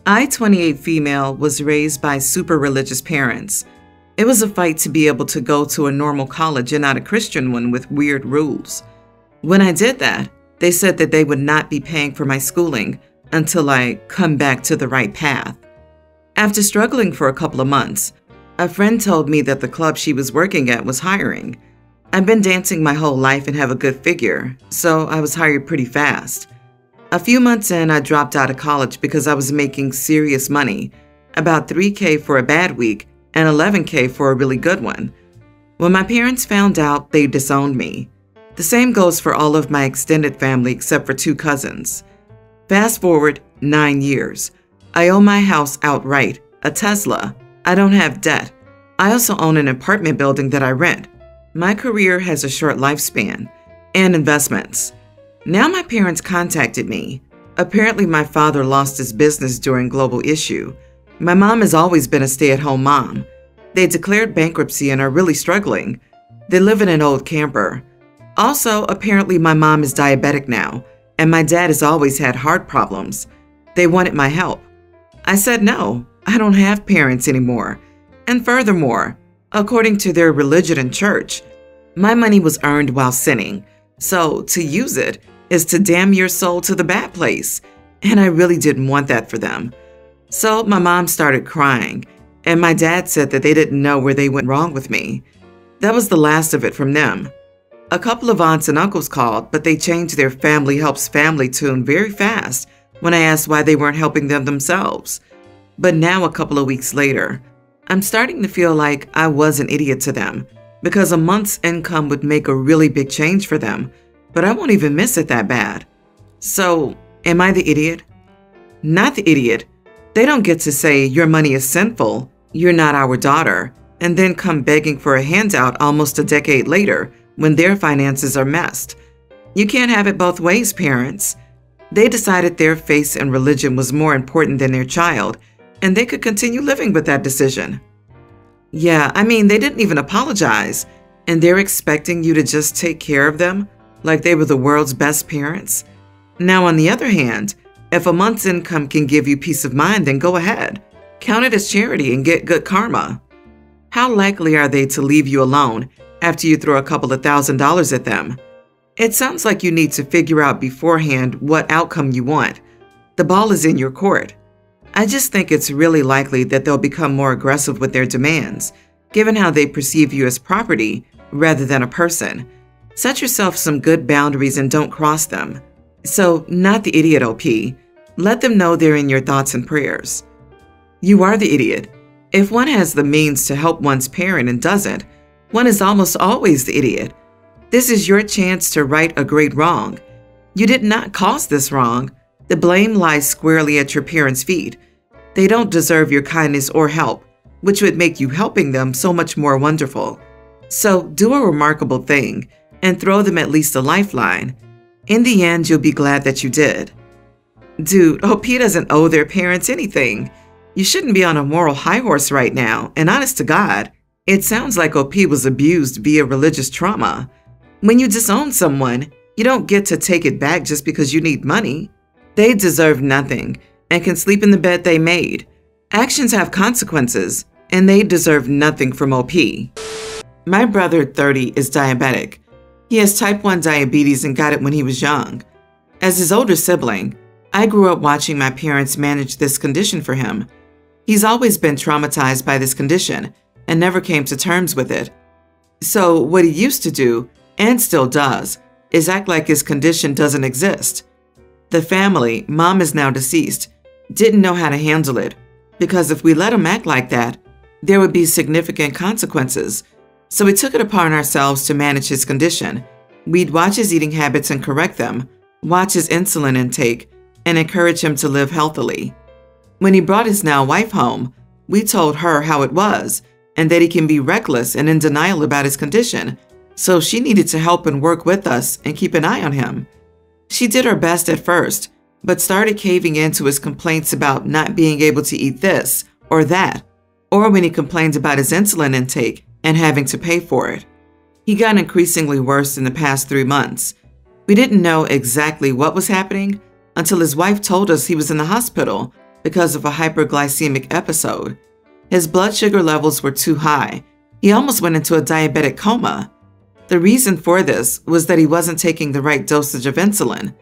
I, 28 female, was raised by super religious parents. It was a fight to be able to go to a normal college and not a Christian one with weird rules. When I did that, they said that they would not be paying for my schooling until I come back to the right path. After struggling for a couple of months, a friend told me that the club she was working at was hiring. I've been dancing my whole life and have a good figure, so I was hired pretty fast. A few months in, I dropped out of college because I was making serious money, about $3K for a bad week and $11K for a really good one. When my parents found out, they disowned me. The same goes for all of my extended family except for 2 cousins. Fast forward 9 years. I own my house outright, a Tesla. I don't have debt. I also own an apartment building that I rent. My career has a short lifespan and investments. Now my parents contacted me. Apparently my father lost his business during global issue. My mom has always been a stay-at-home mom. They declared bankruptcy and are really struggling. They live in an old camper. Also, apparently my mom is diabetic now, and my dad has always had heart problems. They wanted my help. I said no, I don't have parents anymore. And furthermore, according to their religion and church, my money was earned while sinning. So to use it is to damn your soul to the bad place. And I really didn't want that for them. So my mom started crying, and my dad said that they didn't know where they went wrong with me. That was the last of it from them. A couple of aunts and uncles called, but they changed their family helps family tune very fast when I asked why they weren't helping them themselves. But now, a couple of weeks later, I'm starting to feel like I was an idiot to them because a month's income would make a really big change for them, but I won't even miss it that bad. So, am I the idiot? Not the idiot. They don't get to say your money is sinful, you're not our daughter, and then come begging for a handout almost a decade later when their finances are messed. You can't have it both ways, parents. They decided their faith and religion was more important than their child, and they could continue living with that decision. Yeah, I mean, they didn't even apologize, and they're expecting you to just take care of them like they were the world's best parents. Now, on the other hand, if a month's income can give you peace of mind, then go ahead. Count it as charity and get good karma. How likely are they to leave you alone after you throw a couple of $1,000s at them? It sounds like you need to figure out beforehand what outcome you want. The ball is in your court. I just think it's really likely that they'll become more aggressive with their demands, given how they perceive you as property rather than a person. Set yourself some good boundaries and don't cross them. So, not the idiot, OP. Let them know they're in your thoughts and prayers. You are the idiot. If one has the means to help one's parent and doesn't, one is almost always the idiot. This is your chance to right a great wrong. You did not cause this wrong. The blame lies squarely at your parents' feet. They don't deserve your kindness or help, which would make you helping them so much more wonderful. So do a remarkable thing and throw them at least a lifeline. In the end, you'll be glad that you did. Dude, OP doesn't owe their parents anything. You shouldn't be on a moral high horse right now, and honest to God, it sounds like OP was abused via religious trauma. When you disown someone, you don't get to take it back just because you need money. They deserve nothing and can sleep in the bed they made. Actions have consequences, and they deserve nothing from OP. My brother, 30, is diabetic. He has type 1 diabetes and got it when he was young. As his older sibling, I grew up watching my parents manage this condition for him. He's always been traumatized by this condition and never came to terms with it. So what he used to do, and still does, is act like his condition doesn't exist. The family, mom is now deceased, didn't know how to handle it, because if we let him act like that, there would be significant consequences. So we took it upon ourselves to manage his condition. We'd watch his eating habits and correct them, watch his insulin intake, and encourage him to live healthily. When he brought his now wife home, we told her how it was, and that he can be reckless and in denial about his condition, so she needed to help and work with us and keep an eye on him. She did her best at first, but started caving into his complaints about not being able to eat this or that, or when he complained about his insulin intake and having to pay for it. He got increasingly worse in the past 3 months. We didn't know exactly what was happening until his wife told us he was in the hospital because of a hyperglycemic episode. His blood sugar levels were too high. He almost went into a diabetic coma. The reason for this was that he wasn't taking the right dosage of insulin.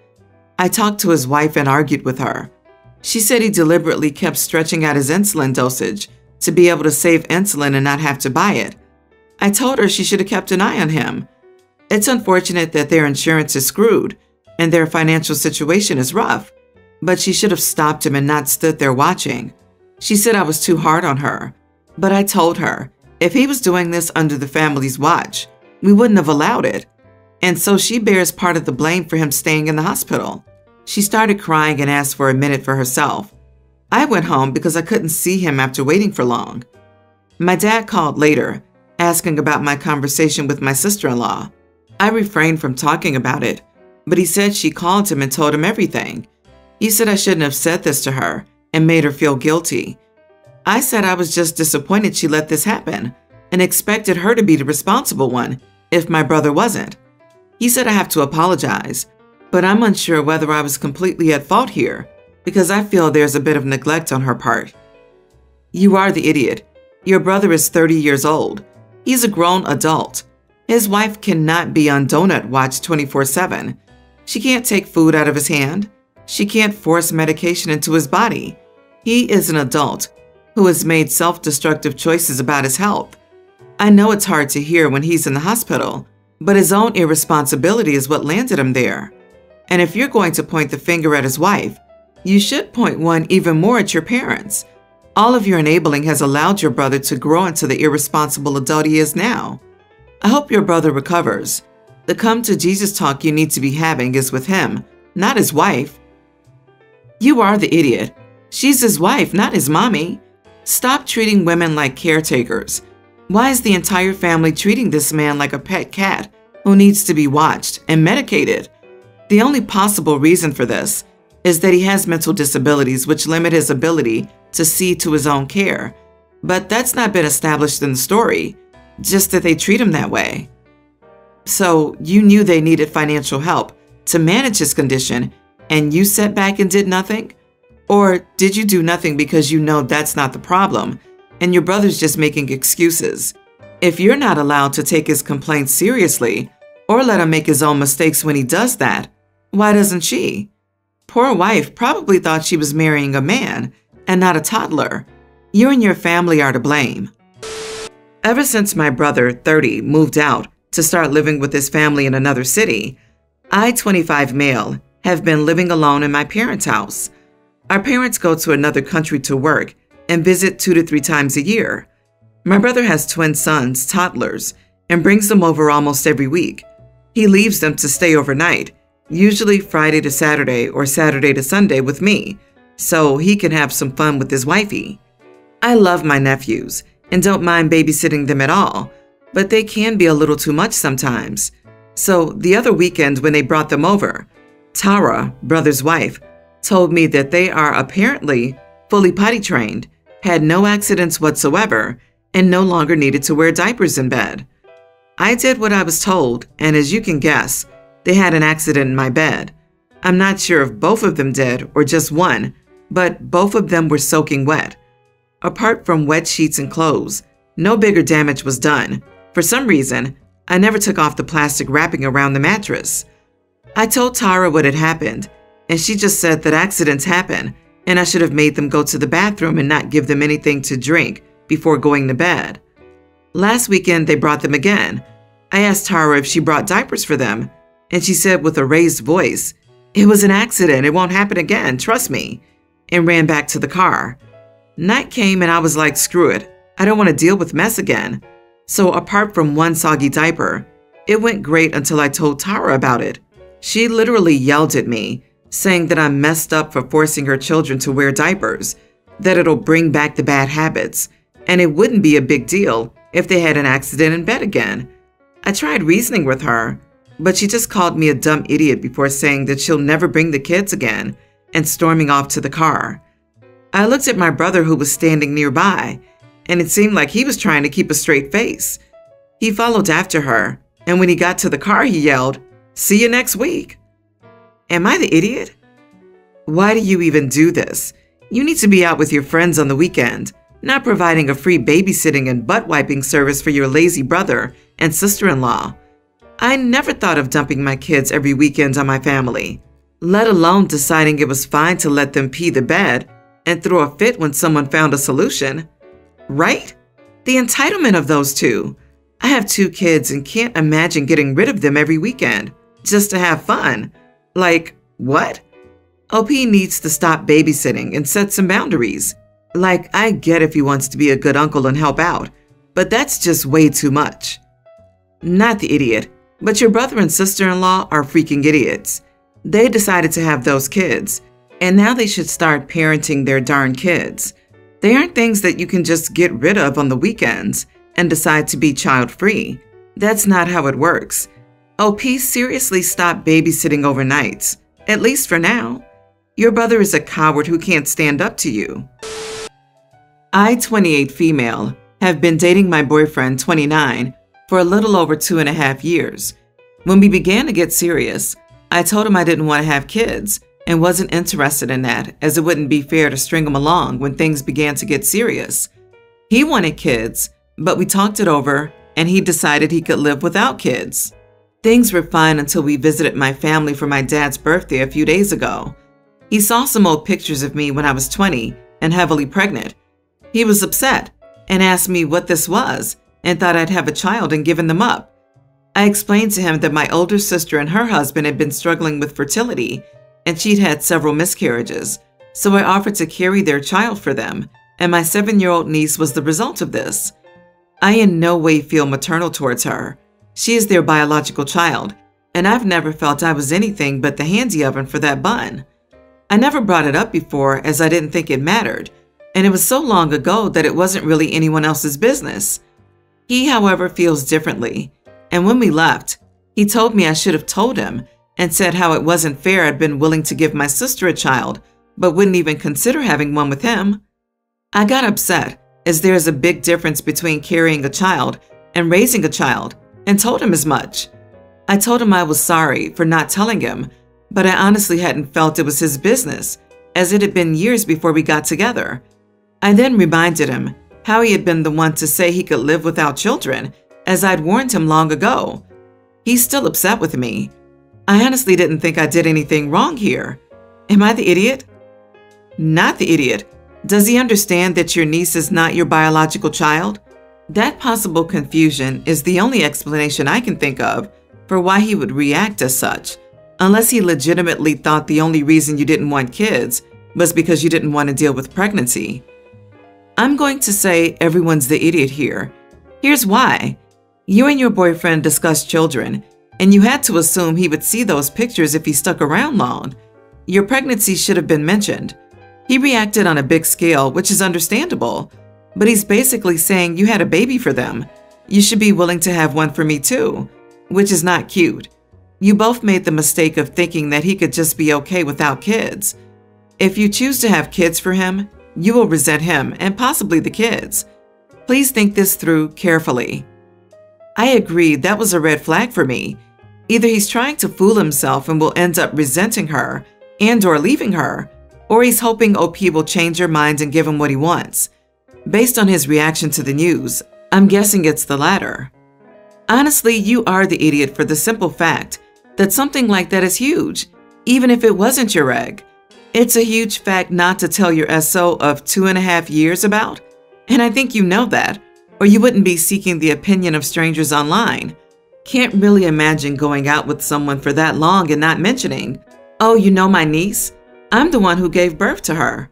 I talked to his wife and argued with her. She said he deliberately kept stretching out his insulin dosage to be able to save insulin and not have to buy it. I told her she should have kept an eye on him. It's unfortunate that their insurance is screwed and their financial situation is rough, but she should have stopped him and not stood there watching. She said I was too hard on her, but I told her if he was doing this under the family's watch, we wouldn't have allowed it. And so she bears part of the blame for him staying in the hospital. She started crying and asked for a minute for herself. I went home because I couldn't see him after waiting for long. My dad called later, asking about my conversation with my sister-in-law. I refrained from talking about it, but he said she called him and told him everything. He said I shouldn't have said this to her and made her feel guilty. I said I was just disappointed she let this happen and expected her to be the responsible one if my brother wasn't. He said I have to apologize, but I'm unsure whether I was completely at fault here because I feel there's a bit of neglect on her part. You are the idiot. Your brother is 30 years old. He's a grown adult. His wife cannot be on donut watch 24/7. She can't take food out of his hand. She can't force medication into his body. He is an adult who has made self-destructive choices about his health. I know it's hard to hear when he's in the hospital, but his own irresponsibility is what landed him there. And if you're going to point the finger at his wife, you should point one even more at your parents. All of your enabling has allowed your brother to grow into the irresponsible adult he is now. I hope your brother recovers. The come to Jesus talk you need to be having is with him, not his wife. You are the idiot. She's his wife, not his mommy. Stop treating women like caretakers. Why is the entire family treating this man like a pet cat who needs to be watched and medicated? The only possible reason for this is that he has mental disabilities which limit his ability to see to his own care. But that's not been established in the story, just that they treat him that way. So you knew they needed financial help to manage his condition and you sat back and did nothing? Or did you do nothing because you know that's not the problem and your brother's just making excuses? If you're not allowed to take his complaints seriously or let him make his own mistakes when he does that, why doesn't she? Poor wife probably thought she was marrying a man and not a toddler. You and your family are to blame. Ever since my brother, 30, moved out to start living with his family in another city, I, 25 male, have been living alone in my parents' house. Our parents go to another country to work and visit 2 to 3 times a year. My brother has twin sons, toddlers, and brings them over almost every week. He leaves them to stay overnight, usually Friday to Saturday or Saturday to Sunday with me, so he can have some fun with his wifey. I love my nephews and don't mind babysitting them at all, but they can be a little too much sometimes. So the other weekend when they brought them over, Tara, brother's wife, told me that they are apparently fully potty trained, had no accidents whatsoever, and no longer needed to wear diapers in bed. I did what I was told, and as you can guess, they had an accident in my bed. I'm not sure if both of them did or just one, but both of them were soaking wet. Apart from wet sheets and clothes, no bigger damage was done. For some reason, I never took off the plastic wrapping around the mattress. I told Tara what had happened, and she just said that accidents happen, and I should have made them go to the bathroom and not give them anything to drink before going to bed. Last weekend, they brought them again. I asked Tara if she brought diapers for them, and she said with a raised voice, "It was an accident, it won't happen again, trust me," and ran back to the car. Night came and I was like, screw it, I don't want to deal with mess again. So apart from one soggy diaper, it went great until I told Tara about it. She literally yelled at me, saying that I'm messed up for forcing her children to wear diapers, that it'll bring back the bad habits, and it wouldn't be a big deal if they had an accident in bed again. I tried reasoning with her, but she just called me a dumb idiot before saying that she'll never bring the kids again and storming off to the car. I looked at my brother who was standing nearby, and it seemed like he was trying to keep a straight face. He followed after her, and when he got to the car, he yelled, "See you next week." Am I the idiot? Why do you even do this? You need to be out with your friends on the weekend, not providing a free babysitting and butt-wiping service for your lazy brother and sister-in-law. I never thought of dumping my kids every weekend on my family, let alone deciding it was fine to let them pee the bed and throw a fit when someone found a solution. Right? The entitlement of those two. I have 2 kids and can't imagine getting rid of them every weekend just to have fun. Like, what? OP needs to stop babysitting and set some boundaries. Like, I get if he wants to be a good uncle and help out, but that's just way too much. Not the idiot, but your brother and sister-in-law are freaking idiots. They decided to have those kids, and now they should start parenting their darn kids. They aren't things that you can just get rid of on the weekends and decide to be child-free. That's not how it works. OP, seriously stop babysitting overnights, at least for now. Your brother is a coward who can't stand up to you. I, 28 female, have been dating my boyfriend, 29, for a little over 2.5 years. When we began to get serious, I told him I didn't want to have kids and wasn't interested in that, as it wouldn't be fair to string him along when things began to get serious. He wanted kids, but we talked it over and he decided he could live without kids. Things were fine until we visited my family for my dad's birthday a few days ago. He saw some old pictures of me when I was 20 and heavily pregnant. He was upset and asked me what this was and thought I'd have a child and given them up. I explained to him that my older sister and her husband had been struggling with fertility and she'd had several miscarriages, so I offered to carry their child for them, and my 7-year-old niece was the result of this. I in no way feel maternal towards her. She is their biological child, and I've never felt I was anything but the handy oven for that bun. I never brought it up before as I didn't think it mattered, and it was so long ago that it wasn't really anyone else's business. He, however, feels differently, and when we left, he told me I should have told him and said how it wasn't fair I'd been willing to give my sister a child, but wouldn't even consider having one with him. I got upset, as there is a big difference between carrying a child and raising a child, and told him as much. I told him I was sorry for not telling him, but I honestly hadn't felt it was his business, as it had been years before we got together. I then reminded him how he had been the one to say he could live without children, as I'd warned him long ago. He's still upset with me. I honestly didn't think I did anything wrong here. Am I the idiot? Not the idiot. Does he understand that your niece is not your biological child? That possible confusion is the only explanation I can think of for why he would react as such, unless he legitimately thought the only reason you didn't want kids was because you didn't want to deal with pregnancy. I'm going to say everyone's the idiot here. Here's why. You and your boyfriend discussed children, and you had to assume he would see those pictures if he stuck around long. Your pregnancy should have been mentioned. He reacted on a big scale, which is understandable, but he's basically saying you had a baby for them. You should be willing to have one for me too, which is not cute. You both made the mistake of thinking that he could just be okay without kids. If you choose to have kids for him, you will resent him and possibly the kids. Please think this through carefully. I agree that was a red flag for me. Either he's trying to fool himself and will end up resenting her and/or leaving her, or he's hoping OP will change her mind and give him what he wants. Based on his reaction to the news, I'm guessing it's the latter. Honestly, you are the idiot for the simple fact that something like that is huge, even if it wasn't your egg. It's a huge fact not to tell your SO of 2.5 years about, and I think you know that, or you wouldn't be seeking the opinion of strangers online. Can't really imagine going out with someone for that long and not mentioning, "Oh, you know my niece? I'm the one who gave birth to her."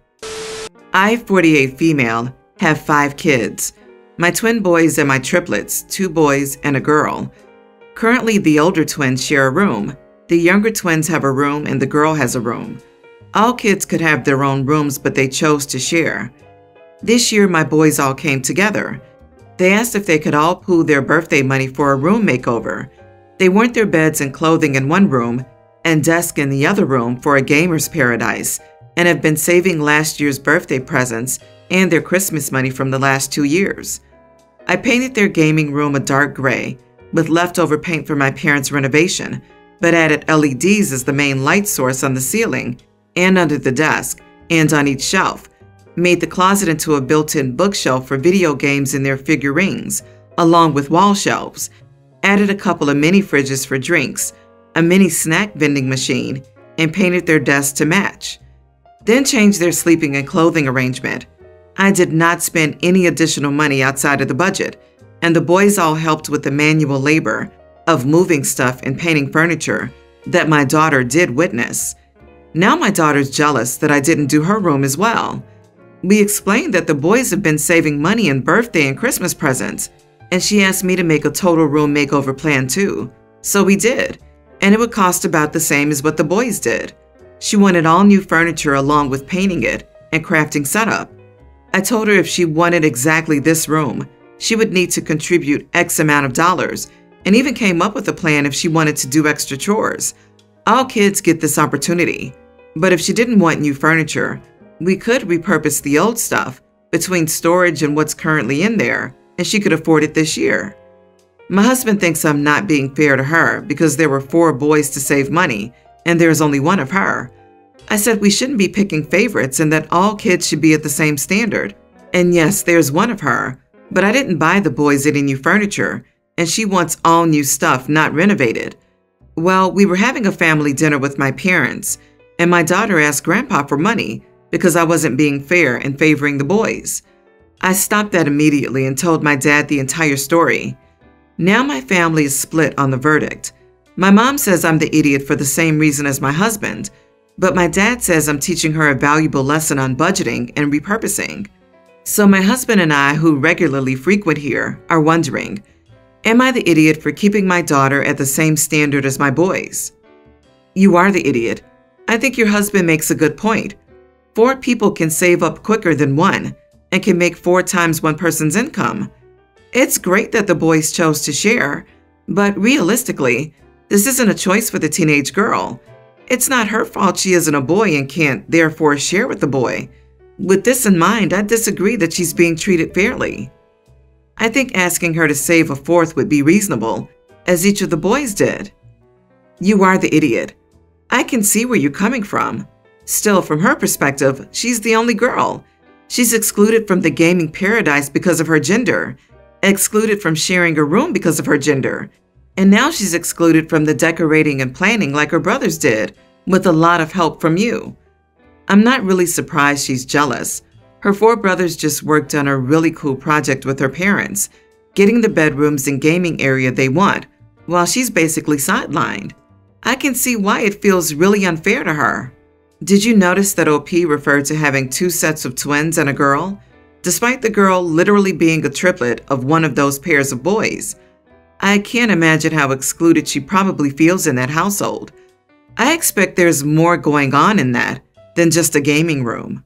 I, 48 female, have 5 kids. My twin boys and my triplets, 2 boys and a girl. Currently, the older twins share a room. The younger twins have a room and the girl has a room. All kids could have their own rooms, but they chose to share. This year, my boys all came together. They asked if they could all pool their birthday money for a room makeover. They want their beds and clothing in one room and desk in the other room for a gamer's paradise, and have been saving last year's birthday presents and their Christmas money from the last 2 years. I painted their gaming room a dark gray with leftover paint from my parents' renovation, but added LEDs as the main light source on the ceiling and under the desk and on each shelf, made the closet into a built-in bookshelf for video games and their figurines, along with wall shelves, added a couple of mini fridges for drinks, a mini snack vending machine, and painted their desks to match. Then changed their sleeping and clothing arrangement. I did not spend any additional money outside of the budget, and the boys all helped with the manual labor of moving stuff and painting furniture that my daughter did witness. Now my daughter's jealous that I didn't do her room as well. We explained that the boys have been saving money in birthday and Christmas presents, and she asked me to make a total room makeover plan too. So we did, and it would cost about the same as what the boys did. She wanted all new furniture along with painting it and crafting setup. I told her if she wanted exactly this room, she would need to contribute X amount of dollars, and even came up with a plan if she wanted to do extra chores. All kids get this opportunity, but if she didn't want new furniture, we could repurpose the old stuff between storage and what's currently in there, and she could afford it this year. My husband thinks I'm not being fair to her because there were 4 boys to save money, and there's only one of her. I said we shouldn't be picking favorites and that all kids should be at the same standard. And yes, there's one of her, but I didn't buy the boys any new furniture, and she wants all new stuff, not renovated. Well, we were having a family dinner with my parents, and my daughter asked Grandpa for money because I wasn't being fair and favoring the boys. I stopped that immediately and told my dad the entire story. Now my family is split on the verdict. My mom says I'm the idiot for the same reason as my husband, but my dad says I'm teaching her a valuable lesson on budgeting and repurposing. So my husband and I, who regularly frequent here, are wondering, am I the idiot for keeping my daughter at the same standard as my boys? You are the idiot. I think your husband makes a good point. 4 people can save up quicker than 1 and can make 4 times one person's income. It's great that the boys chose to share, but realistically, this isn't a choice for the teenage girl. It's not her fault she isn't a boy and can't therefore share with the boy. With this in mind, I disagree that she's being treated fairly. I think asking her to save a 4th would be reasonable, as each of the boys did. You are the idiot. I can see where you're coming from. Still, from her perspective, she's the only girl. She's excluded from the gaming paradise because of her gender, excluded from sharing a room because of her gender, and now she's excluded from the decorating and planning like her brothers did, with a lot of help from you. I'm not really surprised she's jealous. Her 4 brothers just worked on a really cool project with her parents, getting the bedrooms and gaming area they want, while she's basically sidelined. I can see why it feels really unfair to her. Did you notice that OP referred to having 2 sets of twins and a girl, despite the girl literally being a triplet of one of those pairs of boys? I can't imagine how excluded she probably feels in that household. I expect there's more going on in that than just a gaming room.